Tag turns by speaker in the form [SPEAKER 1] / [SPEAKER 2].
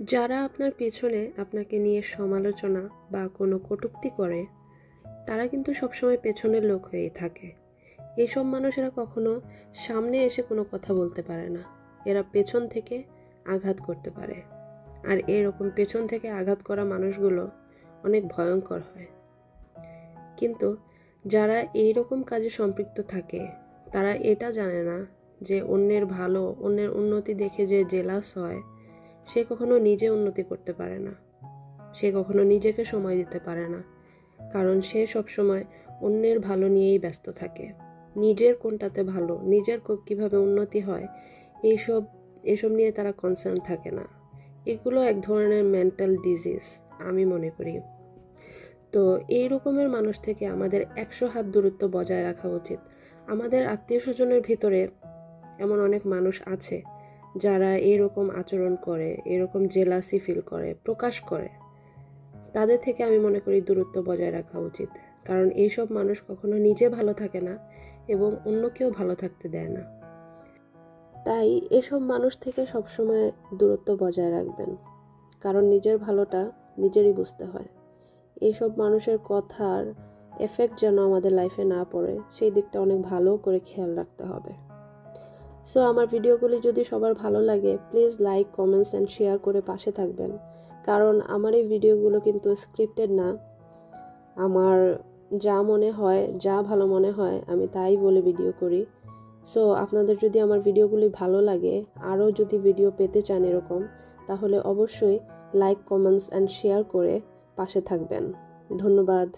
[SPEAKER 1] যারা আপনার পেছনে আপনাকে নিয়ে সমালোচনা বা কোনো কটূক্তি করে তারা কিন্তু সবসময় পেছনের লোক হয়েই থাকে। এইসব মানুষেরা কখনো সামনে এসে কোনো কথা বলতে পারে না, এরা পেছন থেকে আঘাত করতে পারে। আর এরকম পেছন থেকে আঘাত করা মানুষগুলো অনেক ভয়ঙ্কর হয়। কিন্তু যারা এইরকম কাজে সম্পৃক্ত থাকে তারা এটা জানে না যে অন্যের ভালো, অন্যের উন্নতি দেখে যে জেলাস হয় সে কখনো নিজে উন্নতি করতে পারে না, সে কখনো নিজেকে সময় দিতে পারে না, কারণ সে সবসময় অন্যের ভালো নিয়েই ব্যস্ত থাকে। নিজের কোনটাতে ভালো, নিজের কীভাবে উন্নতি হয় এইসব এসব নিয়ে তারা কনসার্ন থাকে না। এগুলো এক ধরনের মেন্টাল ডিজিজ আমি মনে করি। তো এই রকমের মানুষ থেকে আমাদের 100 হাত দূরত্ব বজায় রাখা উচিত। আমাদের আত্মীয় স্বজনের ভিতরে এমন অনেক মানুষ আছে যারা এরকম আচরণ করে, এরকম জেলাসি ফিল করে, প্রকাশ করে। তাদের থেকে আমি মনে করি দূরত্ব বজায় রাখা উচিত, কারণ এইসব মানুষ কখনো নিজে ভালো থাকে না এবং অন্যকেও ভালো থাকতে দেয় না। তাই এসব মানুষ থেকে সবসময় দূরত্ব বজায় রাখবেন, কারণ নিজের ভালোটা নিজেরই বুঝতে হয়। এইসব মানুষের কথার এফেক্ট যেন আমাদের লাইফে না পড়ে সেই দিকটা অনেক ভালো করে খেয়াল রাখতে হবে। সো আমার ভিডিওগুলি যদি সবার ভালো লাগে please like, comments and share করে পাশে থাকবেন, কারণ আমার এই ভিডিওগুলো কিন্তু স্ক্রিপ্টেড না। আমার যা মনে হয়, যা ভালো মনে হয় আমি তাই বলে ভিডিও করি। সো আপনাদের যদি আমার ভিডিওগুলি ভালো লাগে, আরও যদি ভিডিও পেতে চান এরকম, তাহলে অবশ্যই লাইক, কমেন্টস অ্যান্ড শেয়ার করে পাশে থাকবেন। ধন্যবাদ।